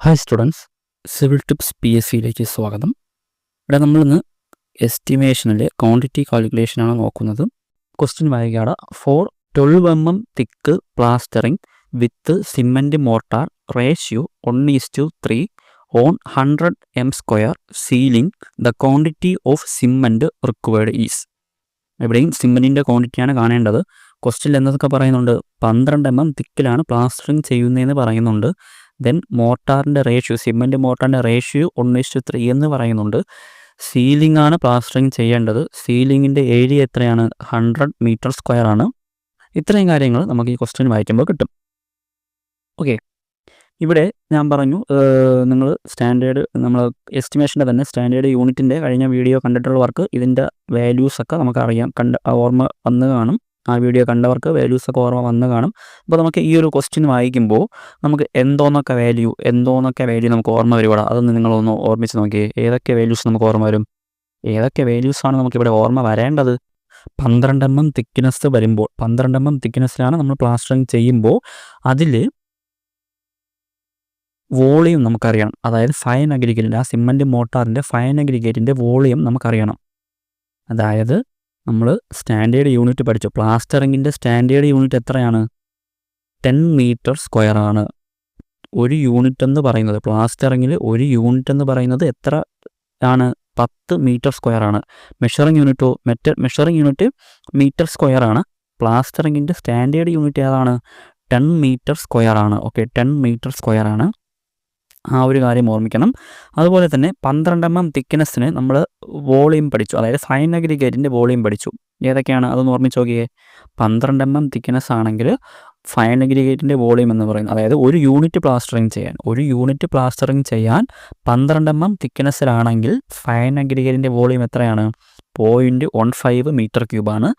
Hi students, civil tips PSCയിലേക്ക് സ്വാഗതം. ഇവിടെ നമ്മളിന്ന് എസ്റ്റിമേഷനിലെ ക്വാണ്ടിറ്റി കാൽക്കുലേഷനാണ് നോക്കുന്നത്. ക്വസ്റ്റ്യൻ വായിക്കുകയാണ്. For 12 mm thick plastering with cement mortar ratio 1:3 on 100 m² ceiling the quantity of cement required is. എവിടെയും സിമെൻറ്റിൻ്റെ ക്വാണ്ടിറ്റിയാണ് കാണേണ്ടത്. ക്വസ്റ്റ്യൻ എന്നതൊക്കെ പറയുന്നുണ്ട്, 12 mm തിക്കിലാണ് പ്ലാസ്റ്ററിംഗ് ചെയ്യുന്നതെന്ന് പറയുന്നുണ്ട്. ദെൻ മോർട്ടാറിൻ്റെ റേഷ്യോ, സിമെൻറ്റ് മോർട്ടാറിൻ്റെ റേഷ്യോ 1:3 എന്ന് പറയുന്നുണ്ട്. സീലിംഗ് ആണ് പ്ലാസ്റ്ററിംഗ് ചെയ്യേണ്ടത്. സീലിങ്ങിൻ്റെ ഏരിയ എത്രയാണ്? 100 m² ആണ്. ഇത്രയും കാര്യങ്ങൾ നമുക്ക് ഈ ക്വസ്റ്റ്യൻ വായിക്കുമ്പോൾ കിട്ടും. ഓക്കെ, ഇവിടെ ഞാൻ പറഞ്ഞു നിങ്ങൾ സ്റ്റാൻഡേർഡ്, നമ്മൾ എസ്റ്റിമേഷൻ്റെ തന്നെ സ്റ്റാൻഡേർഡ് യൂണിറ്റിൻ്റെ കഴിഞ്ഞ വീഡിയോ കണ്ടിട്ടുള്ളവർക്ക് ഇതിൻ്റെ വാല്യൂസൊക്കെ നമുക്കറിയാം, ഓർമ്മ വന്ന് കാണും. ആ വീഡിയോ കണ്ടവർക്ക് വാല്യൂസൊക്കെ ഓർമ്മ വന്ന് കാണും. അപ്പോൾ നമുക്ക് ഈ ഒരു ക്വസ്റ്റ്യൻ വായിക്കുമ്പോൾ നമുക്ക് എന്തോന്നൊക്കെ വാല്യൂ നമുക്ക് ഓർമ്മ വരുവാടാ, അതൊന്ന് നിങ്ങളൊന്ന് ഓർമ്മിച്ച് നോക്കിയേ. ഏതൊക്കെ വാല്യൂസ് നമുക്ക് ഓർമ്മ വരും? ഏതൊക്കെ വാല്യൂസാണ് നമുക്കിവിടെ ഓർമ്മ വരേണ്ടത്? 12 mm തിക്നെസ് വരുമ്പോൾ, 12 mm തിക്നെസ്സിലാണ് നമ്മൾ പ്ലാസ്റ്ററിങ് ചെയ്യുമ്പോൾ അതിൽ വോളിയം നമുക്കറിയണം. അതായത് ഫൈൻ അഗ്രിഗേറ്റിൻ്റെ, ആ സിമെൻറ്റ് മോർട്ടാറിൻ്റെ ഫൈൻ അഗ്രിഗേറ്റിൻ്റെ വോളിയം നമുക്കറിയണം. അതായത് നമ്മൾ സ്റ്റാൻഡേർഡ് യൂണിറ്റ് പഠിച്ചു. പ്ലാസ്റ്ററിങ്ങിൻ്റെ സ്റ്റാൻഡേർഡ് യൂണിറ്റ് എത്രയാണ്? 10 m² ആണ്. ഒരു യൂണിറ്റ് എന്ന് പറയുന്നത്, പ്ലാസ്റ്ററിങ്ങിൽ ഒരു യൂണിറ്റ് എന്ന് പറയുന്നത് എത്ര ആണ്? 10 m² ആണ്. മെഷറിംഗ് യൂണിറ്റോ, മെഷറിംഗ് യൂണിറ്റ് m² ആണ്. പ്ലാസ്റ്ററിങ്ങിൻ്റെ സ്റ്റാൻഡേർഡ് യൂണിറ്റ് ഏതാണ്? 10 m² ആണ്. ഓക്കെ, 10 m² ആണ്. ആ ഒരു കാര്യം ഓർമ്മിക്കണം. അതുപോലെ തന്നെ 12 mm തിക്നെസ്സിന് നമ്മൾ വോളിയം പഠിച്ചു, അതായത് ഫൈൻ അഗ്രിഗേറ്റിൻ്റെ വോളിയം പഠിച്ചു. ഏതൊക്കെയാണ് അതൊന്ന് ഓർമ്മിച്ച് നോക്കിയേ. 12 mm തിക്നെസ് ആണെങ്കിൽ ഫൈൻ അഗ്രിഗേറ്റിൻ്റെ വോളിയം എന്ന് പറയുന്നത്, അതായത് ഒരു യൂണിറ്റ് പ്ലാസ്റ്ററിങ് ചെയ്യാൻ 12 mm തിക്നെസ്സിലാണെങ്കിൽ ഫൈൻ അഗ്രിഗേറ്റിൻ്റെ വോളിയം എത്രയാണ്? 0.15 m³ ആണ്.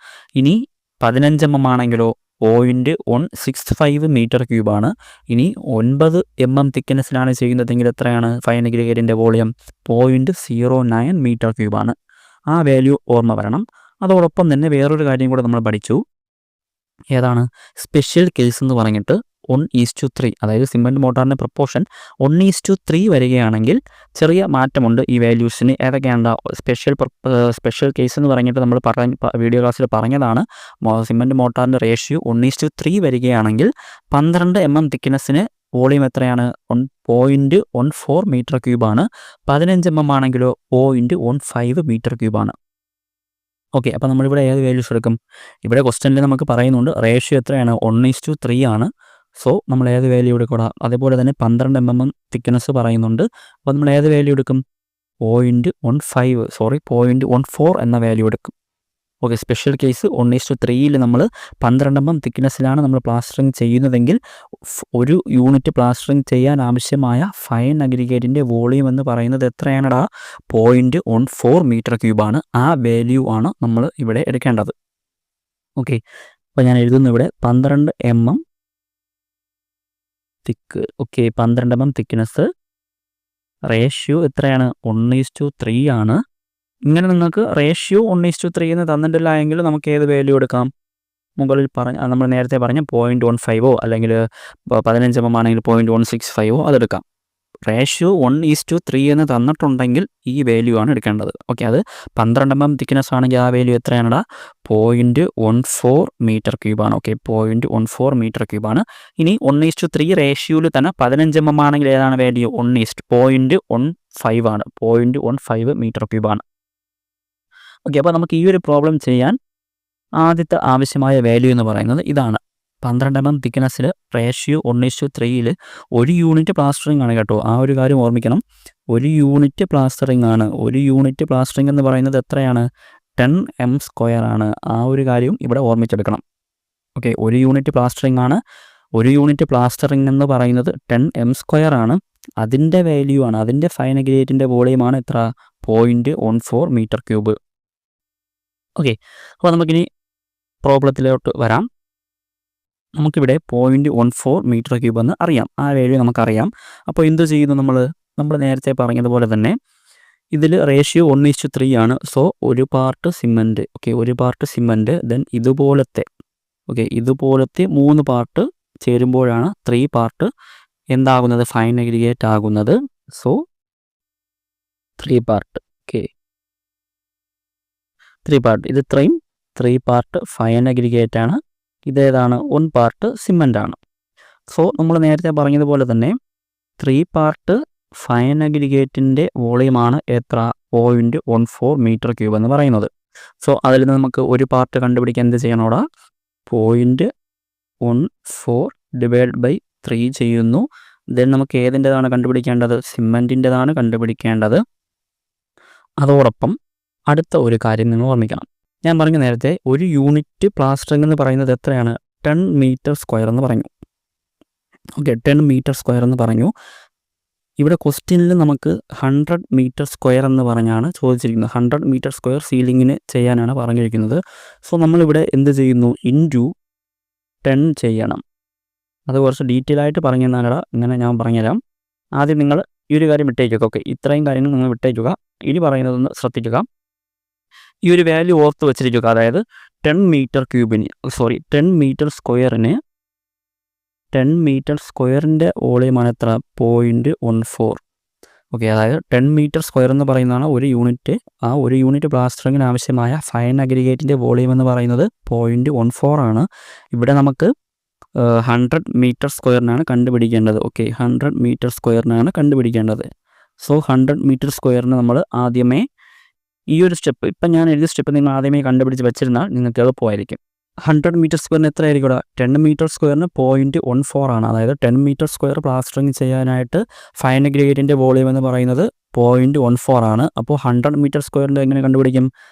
ഇനി 15 mm ആണെങ്കിലോ 0.165 m³ ആണ്. ഇനി 9 mm തിക്നെസ്സിലാണ് ചെയ്യുന്നതെങ്കിൽ എത്രയാണ് ഫൈൻ അഗ്രിഗേറ്റിൻ്റെ വോളിയം? 0.09 m³ ആണ്. ആ വാല്യൂ ഓർമ്മ വരണം. അതോടൊപ്പം തന്നെ വേറൊരു കാര്യം കൂടെ നമ്മൾ പഠിച്ചു. ഏതാണ്? സ്പെഷ്യൽ കേസ് എന്ന് പറഞ്ഞിട്ട് 1:3, അതായത് സിമെൻറ്റ് മോർട്ടാറിൻ്റെ പ്രപ്പോർഷൻ 1:3 വരികയാണെങ്കിൽ ചെറിയ മാറ്റമുണ്ട് ഈ വാല്യൂസിന്. ഏതൊക്കെയാണ്? സ്പെഷ്യൽ കേസ് എന്ന് പറഞ്ഞിട്ട് നമ്മൾ വീഡിയോ ക്ലാസ്സിൽ പറഞ്ഞതാണ്. സിമെൻറ്റ് മോർട്ടാറിൻ്റെ റേഷ്യോ 1:3 വരികയാണെങ്കിൽ 12 mm തിക്നെസ്സിന് വോളിയം എത്രയാണ്? 0.14 m³ ആണ്. 15 mm ആണെങ്കിലോ 0.15 m³ ആണ്. ഓക്കെ, അപ്പോൾ നമ്മളിവിടെ ഏത് വാല്യൂസ് എടുക്കും? ഇവിടെ ക്വസ്റ്റ്യനിൽ നമുക്ക് പറയുന്നുണ്ട് റേഷ്യോ എത്രയാണ്? 1:3 ആണ്. സോ നമ്മൾ ഏത് വാല്യൂ എടുക്കണം? അതേപോലെ തന്നെ 12 mm തിക്നെസ് പറയുന്നുണ്ട്. അപ്പോൾ നമ്മൾ ഏത് വാല്യൂ എടുക്കും? 0.14 എന്ന വാല്യൂ എടുക്കും. ഓക്കെ, സ്പെഷ്യൽ കേസ് 1:3 നമ്മൾ 12 mm തിക്നെസ്സിലാണ് നമ്മൾ പ്ലാസ്റ്ററിങ് ചെയ്യുന്നതെങ്കിൽ ഒരു യൂണിറ്റ് പ്ലാസ്റ്ററിങ് ചെയ്യാൻ ആവശ്യമായ ഫൈൻ അഗ്രിഗേറ്റിൻ്റെ വോളിയം എന്ന് പറയുന്നത് എത്രയാണടാ? 0.14 m³ ആണ്. ആ വാല്യൂ ആണ് നമ്മൾ ഇവിടെ എടുക്കേണ്ടത്. ഓക്കെ, അപ്പോൾ ഞാൻ എഴുതുന്നു ഇവിടെ 12 mm തിക്ക്. ഓക്കെ, 12 mm തിക്നെസ്, റേഷ്യോ എത്രയാണ്? 1:3 ആണ്. ഇങ്ങനെ നിങ്ങൾക്ക് റേഷ്യോ 1:3 എന്ന് തന്നിട്ടില്ല എങ്കിൽ നമുക്ക് ഏത് വാല്യൂ എടുക്കാം? മുകളിൽ നമ്മൾ നേരത്തെ പറഞ്ഞ 0.15 അല്ലെങ്കിൽ 15 mm ആണെങ്കിൽ 0.165 അതെടുക്കാം. റേഷ്യോ 1:3 എന്ന് തന്നിട്ടുണ്ടെങ്കിൽ ഈ വാല്യൂ ആണ് എടുക്കേണ്ടത്. ഓക്കെ, അത് 12 mm തിക്നെസ് ആണെങ്കിൽ ആ വാല്യൂ എത്രയാണടാ? 0.14 m³ ആണ്. ഓക്കെ, 0.14 m³ ആണ്. ഇനി 1:3 റേഷ്യോയിൽ തന്നെ 15 mm ആണെങ്കിൽ ഏതാണ് വാല്യൂ? 0.15 ആണ്. 0.15 m³ ആണ്. ഓക്കെ, അപ്പോൾ നമുക്ക് ഈ ഒരു പ്രോബ്ലം ചെയ്യാൻ ആദ്യത്തെ ആവശ്യമായ വാല്യൂ എന്ന് പറയുന്നത് ഇതാണ്. 12 mm തിക്നെസ്സിൽ റേഷ്യോ 1:3 ഒരു യൂണിറ്റ് പ്ലാസ്റ്ററിങ് ആണ് കേട്ടോ. ആ ഒരു കാര്യം ഓർമ്മിക്കണം. ഒരു യൂണിറ്റ് പ്ലാസ്റ്ററിങ് ആണ്. ഒരു യൂണിറ്റ് പ്ലാസ്റ്ററിങ് എന്ന് പറയുന്നത് എത്രയാണ്? 10 m² ആണ്. ആ ഒരു കാര്യവും ഇവിടെ ഓർമ്മിച്ചെടുക്കണം. ഓക്കെ, ഒരു യൂണിറ്റ് പ്ലാസ്റ്ററിങ് ആണ്. ഒരു യൂണിറ്റ് പ്ലാസ്റ്ററിങ് എന്ന് പറയുന്നത് 10 m² ആണ്. അതിൻ്റെ വാല്യൂ ആണ്, അതിൻ്റെ ഫൈൻ അഗ്രിഗേറ്റിൻ്റെ വോളിയമാണ് എത്ര? 0.14 m³. ഓക്കെ, അപ്പോൾ നമുക്കിനി പ്രോബ്ലത്തിലോട്ട് വരാം. നമുക്കിവിടെ 0.14 m³ എന്ന് അറിയാം. ആ വാല്യൂ നമുക്കറിയാം. അപ്പോൾ എന്ത് ചെയ്യുന്നു? നമ്മൾ നേരത്തെ പറഞ്ഞതുപോലെ തന്നെ ഇതിൽ റേഷ്യോ 1:3 ആണ്. സോ ഒരു പാർട്ട് സിമെൻറ്റ്. ഓക്കെ, ഒരു പാർട്ട് സിമെൻറ്റ്, ദെൻ ഇതുപോലത്തെ 3 പാർട്ട് ചേരുമ്പോഴാണ് 3 പാർട്ട് എന്താകുന്നത്, ഫൈൻ അഗ്രിഗേറ്റ് ആകുന്നത്. So 3 part. Okay, 3 part. ഇത് ഇത്രയും 3 പാർട്ട് ഫൈൻ അഗ്രിഗേറ്റ് ആണ്. ഇതേതാണ്, 1 പാർട്ട് സിമൻ്റ് ആണ്. സോ നമ്മൾ നേരത്തെ പറഞ്ഞതുപോലെ തന്നെ 3 പാർട്ട് ഫൈൻ അഗ്രിഗേറ്റിൻ്റെ വോളിയമാണ് എത്ര, 0.14 മീറ്റർ ക്യൂബ് എന്ന് പറയുന്നത്. സോ അതിൽ നിന്ന് നമുക്ക് ഒരു പാർട്ട് കണ്ടുപിടിക്കാൻ എന്ത് ചെയ്യണോടാ, 0.14 ഡിവൈഡ് ബൈ 3 ചെയ്യുന്നു. ദെൻ നമുക്ക് ഏതിൻ്റെതാണ് കണ്ടുപിടിക്കേണ്ടത്, സിമൻറ്റിൻ്റെതാണ് കണ്ടുപിടിക്കേണ്ടത്. അതോടൊപ്പം അടുത്ത ഒരു കാര്യം നിങ്ങൾ ഓർമ്മിക്കണം. ഞാൻ പറഞ്ഞു നേരത്തെ ഒരു യൂണിറ്റ് പ്ലാസ്റ്ററിംഗ് എന്ന് പറയുന്നത് എത്രയാണ്, 10 മീറ്റർ സ്ക്വയർ എന്ന് പറഞ്ഞു. ഓക്കെ, 10 മീറ്റർ സ്ക്വയർ എന്ന് പറഞ്ഞു. ഇവിടെ ക്വസ്റ്റ്യനിൽ നമുക്ക് 100 മീറ്റർ സ്ക്വയർ എന്ന് പറഞ്ഞാണ് ചോദിച്ചിരിക്കുന്നത്. 100 മീറ്റർ സ്ക്വയർ സീലിങ്ങിന് ചെയ്യാനാണ് പറഞ്ഞിരിക്കുന്നത്. സോ നമ്മളിവിടെ എന്ത് ചെയ്യുന്നു, ഇൻറ്റു 10 ചെയ്യണം. അത് കുറച്ച് ഡീറ്റെയിൽ ആയിട്ട് പറഞ്ഞു തന്നാലടാ, ഇങ്ങനെ ഞാൻ പറഞ്ഞുതരാം. ആദ്യം നിങ്ങൾ ഈ ഒരു കാര്യം വിട്ടേക്കുക. ഓക്കെ, ഇത്രയും കാര്യങ്ങൾ നിങ്ങൾ വിട്ടേക്കുക. ഇനി പറയുന്നതൊന്ന് ശ്രദ്ധിക്കുക. ഈ ഒരു വാല്യൂ ഓർത്ത് വെച്ചിരിക്കുക. അതായത് 10 മീറ്റർ ക്യൂബിന് 10 മീറ്റർ സ്ക്വയറിന് 10 മീറ്റർ സ്ക്വയറിൻ്റെ വോളിയമാണ് എത്ര, 0.14. ഓക്കെ, അതായത് 10 മീറ്റർ സ്ക്വയർ എന്ന് പറയുന്നതാണ് ഒരു യൂണിറ്റ്. ആ ഒരു യൂണിറ്റ് പ്ലാസ്റ്ററിങ്ങിന് ആവശ്യമായ ഫൈൻ അഗ്രിഗേറ്റിൻ്റെ വോളിയം എന്ന് പറയുന്നത് 0.14 ആണ്. ഇവിടെ നമുക്ക് 100 മീറ്റർ സ്ക്വയറിനാണ് കണ്ടുപിടിക്കേണ്ടത്. ഓക്കെ, 100 മീറ്റർ സ്ക്വയറിനാണ് കണ്ടുപിടിക്കേണ്ടത്. സോ 100 മീറ്റർ സ്ക്വയറിന് നമ്മൾ ആദ്യമേ ഈ ഒരു സ്റ്റെപ്പ്, ഇപ്പം ഞാൻ എഴുതിയ സ്റ്റെപ്പ് നിങ്ങൾ ആദ്യമേ കണ്ടുപിടിച്ച് വെച്ചിരുന്നാൽ നിങ്ങൾക്ക് എളുപ്പമായിരിക്കും. 100 മീറ്റർ സ്ക്വയറിന് എത്ര ആയിരിക്കും ഇവിടെ, 10 മീറ്റർ സ്ക്വയറിന് 0.14 ആണ്. അതായത് 10 മീറ്റർ സ്ക്വയർ പ്ലാസ്റ്ററിങ് ചെയ്യാനായിട്ട് ഫൈൻ അഗ്രിഗേറ്റിൻ്റെ വോളിയം എന്ന് പറയുന്നത് 0.14 ആണ്. അപ്പോൾ 100 മീറ്റർ സ്ക്വയറിൻ്റെ എങ്ങനെ കണ്ടുപിടിക്കും,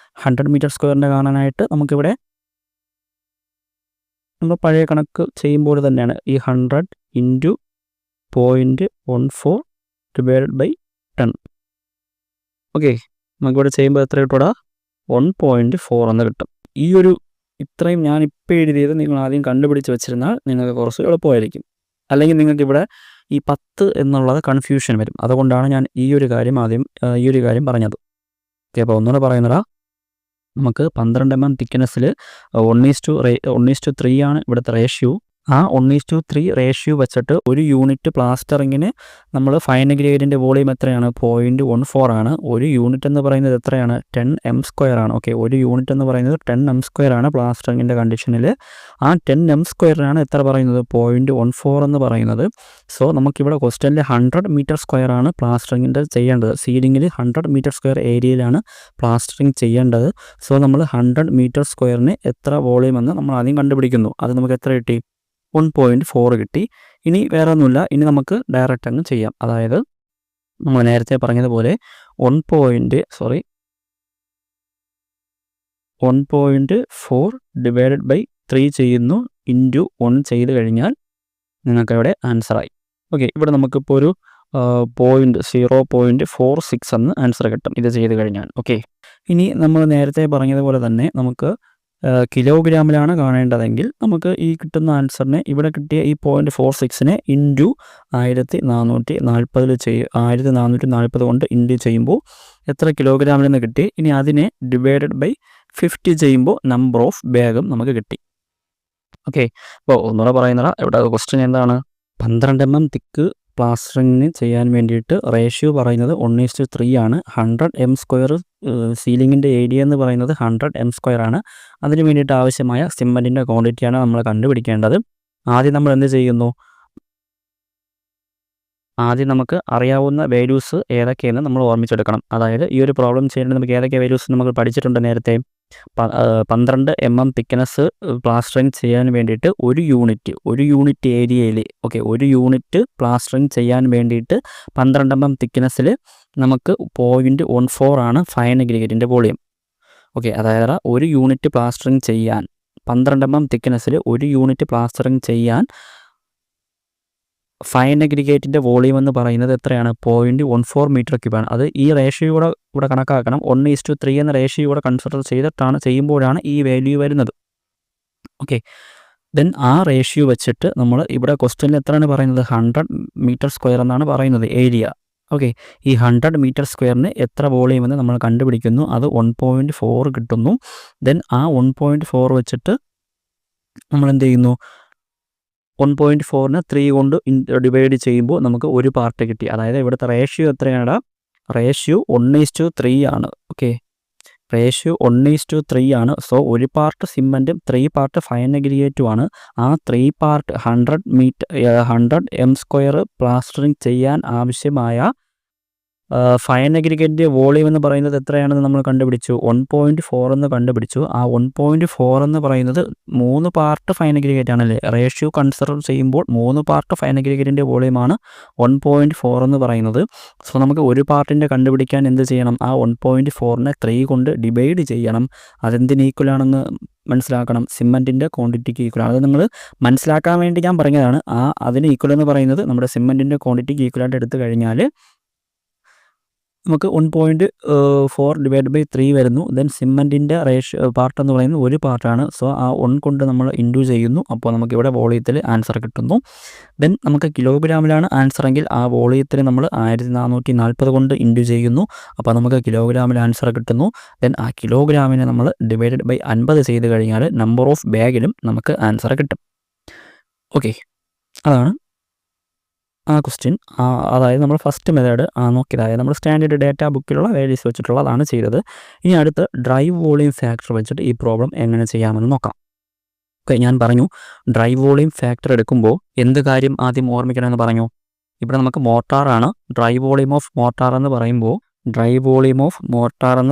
100 മീറ്റർ സ്ക്വയറിൻ്റെ കാണാനായിട്ട് നമുക്കിവിടെ നമ്മൾ പഴയ കണക്ക് ചെയ്യുമ്പോൾ തന്നെയാണ് ഈ 100 ഇൻറ്റു 0.14 ഡിവൈഡഡ് ബൈ 10. ഓക്കെ, നമുക്കിവിടെ ചെയ്യുമ്പോൾ എത്ര കിട്ടും, 1.4 എന്ന് കിട്ടും. ഈ ഒരു ഇത്രയും ഞാൻ ഇപ്പോൾ എഴുതിയത് നിങ്ങൾ ആദ്യം കണ്ടുപിടിച്ച് വെച്ചിരുന്നാൽ നിങ്ങൾക്ക് കുറച്ച് എളുപ്പമായിരിക്കും. അല്ലെങ്കിൽ നിങ്ങൾക്ക് ഇവിടെ ഈ 10 എന്നുള്ളത് കൺഫ്യൂഷൻ വരും. അതുകൊണ്ടാണ് ഞാൻ ഈ ഒരു കാര്യം പറഞ്ഞത്. ഓക്കെ, അപ്പോൾ ഒന്നുകൂടെ പറയുന്നതാ, നമുക്ക് 12 mm തിക്നെസ്സിൽ 1:3 ആണ് ഇവിടുത്തെ റേഷ്യോ. ആ 1:3 റേഷ്യോ വെച്ചിട്ട് ഒരു യൂണിറ്റ് പ്ലാസ്റ്ററിങ്ങിന് നമ്മൾ ഫൈൻ അഗ്രിഗേറ്റിൻ്റെ വോളിയം എത്രയാണ്, 0.14 ആണ്. ഒരു യൂണിറ്റ് എന്ന് പറയുന്നത് എത്രയാണ്, 10 m സ്ക്വയർ ആണ്. ഓക്കെ, ഒരു യൂണിറ്റ് എന്ന് പറയുന്നത് 10 m സ്ക്വയർ ആണ് പ്ലാസ്റ്ററിങ്ങിൻ്റെ കണ്ടീഷനിൽ. ആ 10 m സ്ക്വയറിനാണ് എത്ര പറയുന്നത്, 0.14 എന്ന് പറയുന്നത്. സോ നമുക്കിവിടെ ക്വസ്റ്റ്യനിൽ 100 മീറ്റർ സ്ക്വയർ ആണ് പ്ലാസ്റ്ററിങ്ങിൻ്റെ ചെയ്യേണ്ടത്. സീലിങ്ങിൽ 100 മീറ്റർ സ്ക്വയർ ഏരിയയിലാണ് പ്ലാസ്റ്ററിങ് ചെയ്യേണ്ടത്. സോ നമ്മൾ 100 മീറ്റർ സ്ക്വയറിന് എത്ര വോളിയം എന്ന് നമ്മൾ ആദ്യം കണ്ടുപിടിക്കുന്നു. അത് നമുക്ക് എത്ര കിട്ടി, 1.4 കിട്ടി. ഇനി വേറെ ഒന്നുമില്ല, ഇനി നമുക്ക് ഡയറക്റ്റ് അങ്ങ് ചെയ്യാം. അതായത് നമ്മൾ നേരത്തെ പറഞ്ഞതുപോലെ 1.4 ഡിവൈഡഡ് ബൈ 3 ചെയ്യുന്നു, ഇൻറ്റു 1 ചെയ്ത് കഴിഞ്ഞാൽ നിങ്ങൾക്കവിടെ ആൻസറായി. ഓക്കെ, ഇവിടെ നമുക്കിപ്പോൾ ഒരു 0.46 എന്ന് ആൻസർ കിട്ടും ഇത് ചെയ്ത് കഴിഞ്ഞാൽ. ഓക്കെ, ഇനി നമ്മൾ നേരത്തെ പറഞ്ഞതുപോലെ തന്നെ നമുക്ക് കിലോഗ്രാമിലാണ് കാണേണ്ടതെങ്കിൽ നമുക്ക് ഈ കിട്ടുന്ന ആൻസറിനെ ഇവിടെ കിട്ടിയ ഈ 0.46നെ ഇൻറ്റു 1440 കൊണ്ട് ഇൻറ്റു ചെയ്യുമ്പോൾ എത്ര കിലോഗ്രാമിൽ നിന്ന് കിട്ടി. ഇനി അതിനെ ഡിവൈഡഡ് ബൈ 50 ചെയ്യുമ്പോൾ നമ്പർ ഓഫ് ബാഗും നമുക്ക് കിട്ടി. ഓക്കെ, അപ്പോൾ ഒന്നുകൂടെ പറയുന്നതാ, ഇവിടെ ക്വസ്റ്റ്യൻ എന്താണ്, 12 mm തിക്ക് പ്ലാസ്റ്ററിങ്ങിന് ചെയ്യാൻ വേണ്ടിയിട്ട് റേഷ്യോ പറയുന്നത് 1:3 ആണ്. 100 m സ്ക്വയർ സീലിങ്ങിൻ്റെ ഏരിയ എന്ന് പറയുന്നത് 100 m സ്ക്വയർ ആണ്. അതിന് വേണ്ടിയിട്ട് ആവശ്യമായ സിമൻറ്റിൻ്റെ ക്വാണ്ടിറ്റിയാണ് നമ്മൾ കണ്ടുപിടിക്കേണ്ടത്. ആദ്യം നമ്മൾ എന്ത് ചെയ്യുന്നു, ആദ്യം നമുക്ക് അറിയാവുന്ന വാല്യൂസ് ഏതൊക്കെയെന്ന് നമ്മൾ ഓർമ്മിച്ചെടുക്കണം. അതായത് ഈ ഒരു പ്രോബ്ലം ചെയ്യേണ്ടത് നമുക്ക് ഏതൊക്കെ വാല്യൂസ് നമുക്ക് പഠിച്ചിട്ടുണ്ട് നേരത്തെ. 12 mm തിക്നെസ് പ്ലാസ്റ്ററിങ് ചെയ്യാൻ വേണ്ടിയിട്ട് ഒരു യൂണിറ്റ് ഏരിയയിൽ, ഓക്കെ, ഒരു യൂണിറ്റ് പ്ലാസ്റ്ററിങ് ചെയ്യാൻ വേണ്ടിയിട്ട് 12 mm തിക്നെസ്സിൽ നമുക്ക് 0.14 ആണ് ഫൈൻ അഗ്രിഗേറ്റിൻ്റെ വോളിയം. ഓക്കെ, അതായത് ഒരു യൂണിറ്റ് പ്ലാസ്റ്ററിങ് ചെയ്യാൻ 12 mm തിക്നെസ്സിൽ ഒരു യൂണിറ്റ് പ്ലാസ്റ്ററിങ് ചെയ്യാൻ ഫൈൻ അഗ്രിഗേറ്റിൻ്റെ വോളിയം എന്ന് പറയുന്നത് എത്രയാണ്, 0.14 മീറ്റർ ക്യൂബാണ്. അത് ഈ റേഷ്യോ ഇവിടെ കണക്കാക്കണം. 1:3 എന്ന റേഷ്യോ കൺസിഡർ ചെയ്യുമ്പോഴാണ് ഈ വാല്യൂ വരുന്നത്. ഓക്കെ, ദെൻ ആ റേഷ്യോ വെച്ചിട്ട് നമ്മൾ ഇവിടെ ക്വസ്റ്റ്യനിൽ എത്രയാണ് പറയുന്നത്, 100 മീറ്റർ സ്ക്വയർ എന്നാണ് പറയുന്നത് ഏരിയ. ഓക്കെ, ഈ 100 മീറ്റർ സ്ക്വയറിന് എത്ര വോളിയം എന്ന് നമ്മൾ കണ്ടുപിടിക്കുന്നു. അത് 1.4 കിട്ടുന്നു. ദെൻ ആ 1.4 വെച്ചിട്ട് നമ്മൾ എന്ത് ചെയ്യുന്നു, 1.4നെ 3 കൊണ്ട് ഡിവൈഡ് ചെയ്യുമ്പോൾ നമുക്ക് ഒരു പാർട്ട് കിട്ടി. അതായത് ഇവിടുത്തെ റേഷ്യോ എത്രയാണ്? റേഷ്യോ 1:3 ആണ്. ഓക്കെ, റേഷ്യോ 1:3 ആണ്. സോ ഒരു പാർട്ട് സിമെൻറ്റും 3 പാർട്ട് ഫൈൻ അഗ്രിഗേറ്റുമാണ്. ആ 3 പാർട്ട് 100 m² പ്ലാസ്റ്ററിങ് ചെയ്യാൻ ആവശ്യമായ ഫൈൻ അഗ്രിഗേറ്റിൻ്റെ വോളിയം എന്ന് പറയുന്നത് എത്രയാണെന്ന് നമ്മൾ കണ്ടുപിടിച്ചു? 1.4 എന്ന് കണ്ടുപിടിച്ചു. ആ 1.4 എന്ന് പറയുന്നത് 3 പാർട്ട് ഫൈൻ അഗ്രിഗേറ്റ് ആണല്ലേ. റേഷ്യോ കൺസിഡർ ചെയ്യുമ്പോൾ 3 പാർട്ട് ഫൈൻ അഗ്രിഗേറ്റിൻ്റെ വോളിയമാണ് 1.4 എന്ന് പറയുന്നത്. സോ നമുക്ക് ഒരു പാർട്ടിൻ്റെ കണ്ടുപിടിക്കാൻ എന്ത് ചെയ്യണം? ആ 1.4നെ 3 കൊണ്ട് ഡിവൈഡ് ചെയ്യണം. അതെന്തിന് ഈക്വലാണെന്ന് മനസ്സിലാക്കണം. സിമെൻറ്റിൻ്റെ ക്വാണ്ടിറ്റിക്ക് ഈക്വലാണ്. അത് നിങ്ങൾ മനസ്സിലാക്കാൻ വേണ്ടി ഞാൻ പറഞ്ഞതാണ്. അതിന് ഈക്വൽ എന്ന് പറയുന്നത് നമ്മുടെ സിമെൻറ്റിൻ്റെ ക്വാണ്ടിറ്റിക്ക് ഈക്വലായിട്ട് എടുത്തു കഴിഞ്ഞാൽ നമുക്ക് 1.4 ഡിവൈഡ് ബൈ 3 വരുന്നു. ദെൻ സിമെൻറ്റിൻ്റെ റേഷ്യോ പാർട്ട് എന്ന് പറയുന്നത് ഒരു പാർട്ടാണ്. സോ ആ 1 കൊണ്ട് നമ്മൾ ഇൻഡ്യൂ ചെയ്യുന്നു. അപ്പോൾ നമുക്കിവിടെ വോളിയത്തിൽ ആൻസർ കിട്ടുന്നു. ദെൻ നമുക്ക് കിലോഗ്രാമിലാണ് ആൻസർ എങ്കിൽ ആ വോളിയത്തിൽ നമ്മൾ 1440 കൊണ്ട് ഇൻഡ്യൂ ചെയ്യുന്നു. അപ്പോൾ നമുക്ക് കിലോഗ്രാമിൽ ആൻസർ കിട്ടുന്നു. ദെൻ ആ കിലോഗ്രാമിനെ നമ്മൾ ഡിവൈഡഡ് ബൈ 50 ചെയ്ത് കഴിഞ്ഞാൽ നമ്പർ ഓഫ് ബാഗിലും നമുക്ക് ആൻസർ കിട്ടും. ഓക്കെ, അതാണ് ആ ക്വസ്റ്റ്യൻ. അതായത് നമ്മൾ ഫസ്റ്റ് മെത്തേഡ് നോക്കിയത്, അതായത് നമ്മൾ സ്റ്റാൻഡേർഡ് ഡാറ്റ ബുക്കിലുള്ള വാല്യൂസ് വെച്ചിട്ടുള്ളതാണ് ചെയ്തത്. ഇനി അടുത്ത് ഡ്രൈവ് വോളിയം ഫാക്ടർ വെച്ചിട്ട് ഈ പ്രോബ്ലം എങ്ങനെ ചെയ്യാമെന്ന് നോക്കാം. ഓക്കെ, ഞാൻ പറഞ്ഞു ഡ്രൈവ് വോളിയം ഫാക്ടർ എടുക്കുമ്പോൾ എന്ത് കാര്യം ആദ്യം ഓർമ്മിക്കണമെന്ന് പറഞ്ഞു. ഇവിടെ നമുക്ക് മോട്ടാറാണ്. ഡ്രൈവ് വോളിയം ഓഫ് മോട്ടാർ എന്ന്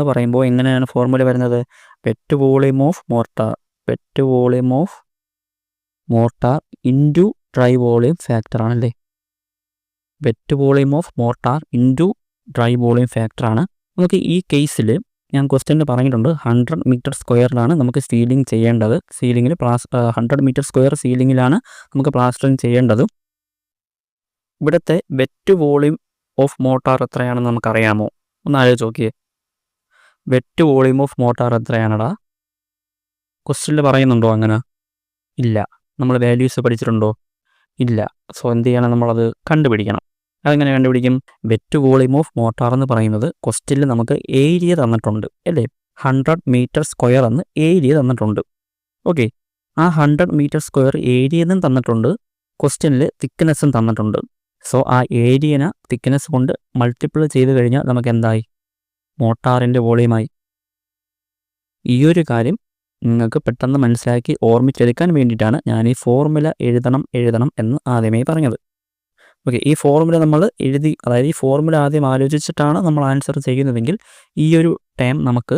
പറയുമ്പോൾ എങ്ങനെയാണ് ഫോർമുല വരുന്നത്? Wet volume of mortar into dry volume factor ആണല്ലേ. Wet volume of mortar into dry volume ഫാക്ടറാണ്. നമുക്ക് ഈ കേസിൽ ഞാൻ ക്വസ്റ്റ്യനിൽ പറഞ്ഞിട്ടുണ്ട് 100 m² നമുക്ക് സീലിംഗ് ചെയ്യേണ്ടത്. 100 m² സീലിങ്ങിലാണ് നമുക്ക് പ്ലാസ്റ്ററിങ് ചെയ്യേണ്ടത്. ഇവിടുത്തെ വെറ്റ് വോളിയം ഓഫ് മോട്ടാർ എത്രയാണെന്ന് നമുക്കറിയാമോ? ഒന്ന് ആലോചിച്ച് നോക്കിയേ. വെറ്റ് വോളിയം ഓഫ് മോട്ടാർ എത്രയാണടാ? ക്വസ്റ്റ്യനിൽ പറയുന്നുണ്ടോ അങ്ങനെ? ഇല്ല. നമ്മൾ വാല്യൂസ് പഠിച്ചിട്ടുണ്ടോ? ഇല്ല. സോ എന്ത് ചെയ്യണം? നമ്മളത് കണ്ടുപിടിക്കണം. അതെങ്ങനെ കണ്ടുപിടിക്കും? വെറ്റ് വോളിയം ഓഫ് മോട്ടാർ എന്ന് പറയുന്നത് ക്വസ്റ്റ്യനിൽ നമുക്ക് ഏരിയ തന്നിട്ടുണ്ട് അല്ലേ. 100 m² എന്ന് ഏരിയ തന്നിട്ടുണ്ട്. ഓക്കെ, ആ 100 m² ഏരിയയും തന്നിട്ടുണ്ട്, ക്വസ്റ്റ്യനിൽ തിക്നെസ്സും തന്നിട്ടുണ്ട്. സോ ആ ഏരിയനെ തിക്നെസ് കൊണ്ട് മൾട്ടിപ്പിൾ ചെയ്ത് കഴിഞ്ഞാൽ നമുക്ക് എന്തായി? മോട്ടാറിൻ്റെ വോളിയമായി. ഈ ഒരു കാര്യം നിങ്ങൾക്ക് പെട്ടെന്ന് മനസ്സിലാക്കി ഓർമ്മിച്ചെടുക്കാൻ വേണ്ടിയിട്ടാണ് ഞാൻ ഈ ഫോർമുല എഴുതണം എന്ന് ആദ്യമേ പറഞ്ഞത്. ഓക്കെ, ഈ ഫോർമുല നമ്മൾ എഴുതി, അതായത് ഈ ഫോർമുല ആദ്യം ആലോചിച്ചിട്ടാണ് നമ്മൾ ആൻസർ ചെയ്യുന്നതെങ്കിൽ ഈ ഒരു ടൈം നമുക്ക്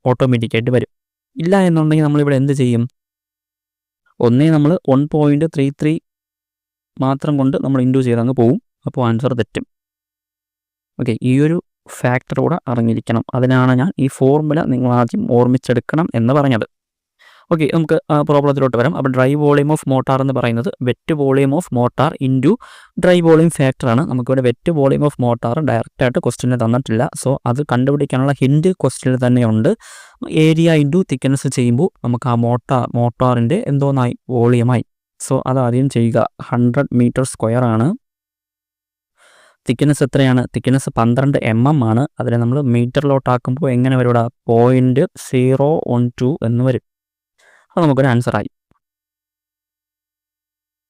ഓട്ടോമാറ്റിക്കായിട്ട് വരും. ഇല്ല എന്നുണ്ടെങ്കിൽ നമ്മളിവിടെ എന്ത് ചെയ്യും? ഒന്നേ നമ്മൾ 1.33 മാത്രം കൊണ്ട് നമ്മൾ ഇൻഡ്യൂ ചെയ്ത് അങ്ങ് പോവും. അപ്പോൾ ആൻസർ തെറ്റും. ഓക്കെ, ഈ ഒരു ഫാക്ടർ കൂടെ അറിഞ്ഞിരിക്കണം. അതിനാണ് ഞാൻ ഈ ഫോർമുല നിങ്ങൾ ആദ്യം ഓർമ്മിച്ചെടുക്കണം എന്ന് പറഞ്ഞത്. ഓക്കെ, നമുക്ക് പ്രോബ്ലത്തിലോട്ട് വരാം. അപ്പോൾ ഡ്രൈ വോളിയം ഓഫ് മോട്ടാർ എന്ന് പറയുന്നത് wet volume of mortar into dry volume ഫാക്ടറാണ്. നമുക്കിവിടെ വെറ്റ് വോളിയം ഓഫ് മോട്ടാർ ഡയറക്റ്റായിട്ട് ക്വസ്റ്റ്യനിൽ തന്നിട്ടില്ല. സോ അത് കണ്ടുപിടിക്കാനുള്ള ഹിൻഡ് ക്വസ്റ്റ്യനിൽ തന്നെയുണ്ട്. ഏരിയ ഇൻറ്റു തിക്നെസ് ചെയ്യുമ്പോൾ നമുക്ക് ആ മോട്ടാറിൻ്റെ എന്തോന്നായി? വോളിയമായി. സോ അതാദ്യം ചെയ്യുക. 100 m² ആണ്. തിക്നെസ് എത്രയാണ്? തിക്നെസ് 12 mm ആണ്. അതിനെ നമ്മൾ മീറ്ററിലോട്ടാക്കുമ്പോൾ എങ്ങനെ വരും? 0.012 എന്ന് വരും. അത് നമുക്കൊരു ആൻസറായി.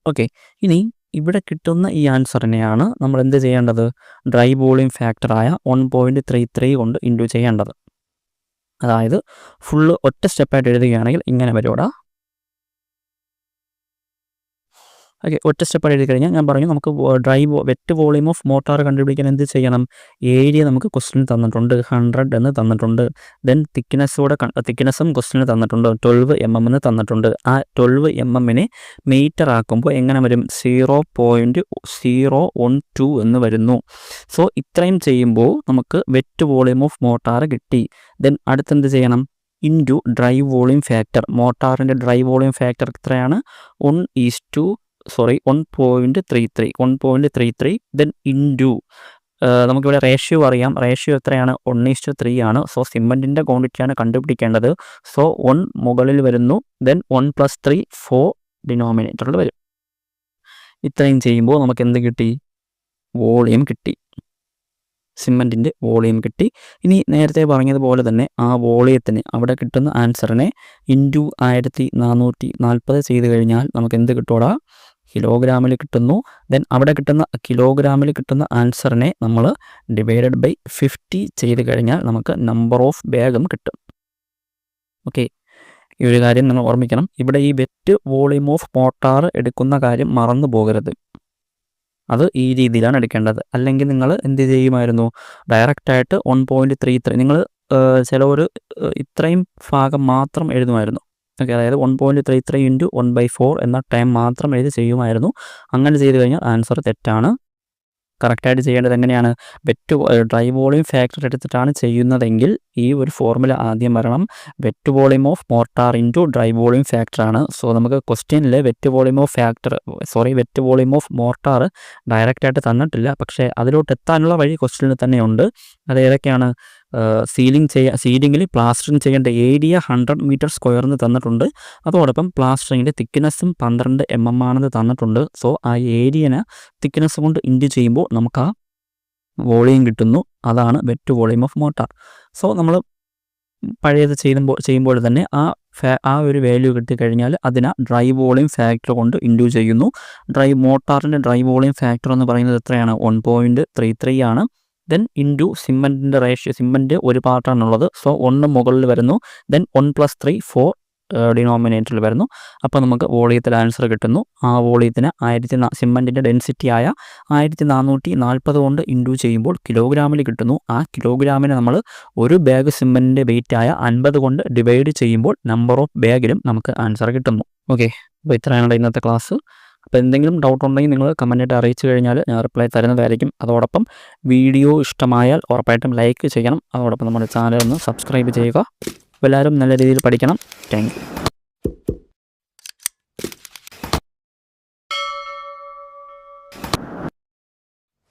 ഓക്കെ, ഇനി ഇവിടെ കിട്ടുന്ന ഈ ആൻസറിനെയാണ് നമ്മൾ എന്ത് ചെയ്യേണ്ടത്? ഡ്രൈ വോളിയം ഫാക്ടറായ 1.33 കൊണ്ട് ഇൻഡ്യൂ ചെയ്യേണ്ടത്. അതായത് ഫുള്ള് ഒറ്റ സ്റ്റെപ്പായിട്ട് എഴുതുകയാണെങ്കിൽ ഇങ്ങനെ വരുവാടാ. ഓക്കെ, ഒറ്റ സ്റ്റെപ്പ് എഴുതി കഴിഞ്ഞാൽ ഞാൻ പറഞ്ഞു നമുക്ക് വെറ്റ് വോളിയം ഓഫ് മോട്ടാർ കണ്ടുപിടിക്കാൻ എന്ത് ചെയ്യണം? ഏരിയ നമുക്ക് ക്വസ്റ്റ്യൻ തന്നിട്ടുണ്ട്, 100 എന്ന് തന്നിട്ടുണ്ട്. ദെൻ തിക്നെസ്സും ക്വസ്റ്റ്യന് തന്നിട്ടുണ്ട്, 12 mm എന്ന് തന്നിട്ടുണ്ട്. ആ 12 mm മീറ്റർ ആക്കുമ്പോൾ എങ്ങനെ വരും? 0.012 എന്ന് വരുന്നു. സോ ഇത്രയും ചെയ്യുമ്പോൾ നമുക്ക് വെറ്റ് വോളിയം ഓഫ് മോട്ടാർ കിട്ടി. ദെൻ അടുത്തെന്ത് ചെയ്യണം? Into dry volume factor. മോട്ടാറിൻ്റെ ഡ്രൈ വോളിയം ഫാക്ടർ എത്രയാണ്? 1.33. ദെൻ ഇൻറ്റു നമുക്കിവിടെ റേഷ്യോ അറിയാം. റേഷ്യോ എത്രയാണ്? 1:3 ആണ്. സോ സിമെൻറ്റിൻ്റെ ക്വാണ്ടിറ്റിയാണ് കണ്ടുപിടിക്കേണ്ടത്. സോ 1 മുകളിൽ വരുന്നു. ദെൻ 1 + 3 4 ഡിനോമിനേറ്ററിൽ വരും. ഇത്രയും ചെയ്യുമ്പോൾ നമുക്ക് എന്ത് കിട്ടി? വോളിയം കിട്ടി. സിമൻറ്റിൻ്റെ വോളിയം കിട്ടി. ഇനി നേരത്തെ പറഞ്ഞതുപോലെ തന്നെ ആ വോളിയത്തിന് അവിടെ കിട്ടുന്ന ആൻസറിനെ ഇൻറ്റു 1440 ചെയ്ത് കഴിഞ്ഞാൽ നമുക്ക് എന്ത് കിട്ടുമോടാ? കിലോഗ്രാമിൽ കിട്ടുന്നു. ദെൻ അവിടെ കിട്ടുന്ന കിലോഗ്രാമിൽ കിട്ടുന്ന ആൻസറിനെ നമ്മൾ ഡിവൈഡഡ് ബൈ 50 ചെയ്ത് കഴിഞ്ഞാൽ നമുക്ക് നമ്പർ ഓഫ് ബാഗും കിട്ടും. ഓക്കെ, ഈ ഒരു കാര്യം നിങ്ങൾ ഓർമ്മിക്കണം. ഇവിടെ ഈ വെറ്റ് വോളിയം ഓഫ് മോട്ടാർ എടുക്കുന്ന കാര്യം മറന്നു പോകരുത്. അത് ഈ രീതിയിലാണ് എടുക്കേണ്ടത്. അല്ലെങ്കിൽ നിങ്ങൾ എന്ത് ചെയ്യുമായിരുന്നു? ഡയറക്റ്റായിട്ട് 1.33 നിങ്ങൾ ചിലവർ ഇത്രയും ഭാഗം മാത്രം എഴുതുമായിരുന്നു. ഓക്കെ, അതായത് 1.33 ഇൻറ്റു 1/4 എന്ന ടൈം മാത്രം എഴുതി ചെയ്യുമായിരുന്നു. അങ്ങനെ ചെയ്ത് കഴിഞ്ഞാൽ ആൻസർ തെറ്റാണ്. കറക്റ്റായിട്ട് ചെയ്യേണ്ടത് എങ്ങനെയാണ്? വെറ്റ് ഡ്രൈ വോളിയം ഫാക്ടർ എടുത്തിട്ടാണ് ചെയ്യുന്നതെങ്കിൽ ഈ ഒരു ഫോർമുല ആദ്യം വരണം. Wet volume of mortar into dry volume ഫാക്ടറാണ്. സോ നമുക്ക് ക്വസ്റ്റ്യനിൽ വെറ്റ് വോളിയം ഓഫ് മോർട്ടാർ ഡയറക്റ്റായിട്ട് തന്നിട്ടില്ല. പക്ഷേ അതിലോട്ട് എത്താനുള്ള വഴി ക്വസ്റ്റ്യനിൽ തന്നെയുണ്ട്. അത് ഏതൊക്കെയാണ്? സീലിംഗിൽ പ്ലാസ്റ്ററിങ് ചെയ്യേണ്ട ഏരിയ 100 മീറ്റർ സ്ക്വയറിന് തന്നിട്ടുണ്ട്. അതോടൊപ്പം പ്ലാസ്റ്ററിങ്ങിൻ്റെ തിക്നെസ്സും 12 mm ആണെന്ന് തന്നിട്ടുണ്ട്. സോ ആ ഏരിയനെ തിക്നെസ് കൊണ്ട് ഇൻറ്റു ചെയ്യുമ്പോൾ നമുക്ക് ആ വോളിയം കിട്ടുന്നു. അതാണ് wet volume of mortar. So നമ്മൾ പഴയത് ചെയ്യുമ്പോൾ തന്നെ ആ ഒരു വാല്യൂ കിട്ടിക്കഴിഞ്ഞാൽ അതിനെ ഡ്രൈ വോളിയം ഫാക്ടർ കൊണ്ട് ഇൻറ്റു ചെയ്യുന്നു. മോട്ടാറിൻ്റെ ഡ്രൈ വോളിയം ഫാക്ടർ എന്ന് പറയുന്നത് എത്രയാണ്? 1.33 ആണ്. ദെൻ ഇൻറ്റു സിമൻറ്റിൻ്റെ റേഷ്യോ, സിമൻറ്റ് ഒരു പാർട്ടാണുള്ളത്. സോ 1 മുകളിൽ വരുന്നു. ദെൻ 1+3 4 ഡിനോമിനേറ്ററിൽ വരുന്നു. അപ്പോൾ നമുക്ക് വോളിയത്തിൽ ആൻസർ കിട്ടുന്നു. ആ വോളിയത്തിന് സിമൻറ്റിൻ്റെ ഡെൻസിറ്റി ആയ 1440 കൊണ്ട് ഇൻറ്റു ചെയ്യുമ്പോൾ കിലോഗ്രാമിൽ കിട്ടുന്നു. ആ കിലോഗ്രാമിനെ നമ്മൾ ഒരു ബാഗ് സിമൻറ്റിൻ്റെ വെയിറ്റ് ആയ 50 കൊണ്ട് ഡിവൈഡ് ചെയ്യുമ്പോൾ നമ്പർ ഓഫ് ബാഗിലും നമുക്ക് ആൻസർ കിട്ടുന്നു. ഓക്കെ, അപ്പോൾ ഇത്രയാണ് ഇന്നത്തെ ക്ലാസ്. അപ്പോൾ എന്തെങ്കിലും ഡൗട്ട് ഉണ്ടെങ്കിൽ നിങ്ങൾ കമൻറ്റായിട്ട് അറിയിച്ചു കഴിഞ്ഞാൽ ഞാൻ റിപ്ലൈ തരുന്നതായിരിക്കും. അതോടൊപ്പം വീഡിയോ ഇഷ്ടമായാൽ ഉറപ്പായിട്ടും ലൈക്ക് ചെയ്യണം. അതോടൊപ്പം നമ്മുടെ ചാനൽ ഒന്ന് സബ്സ്ക്രൈബ് ചെയ്യുക. എല്ലാവരും നല്ല രീതിയിൽ പഠിക്കണം. Thank you.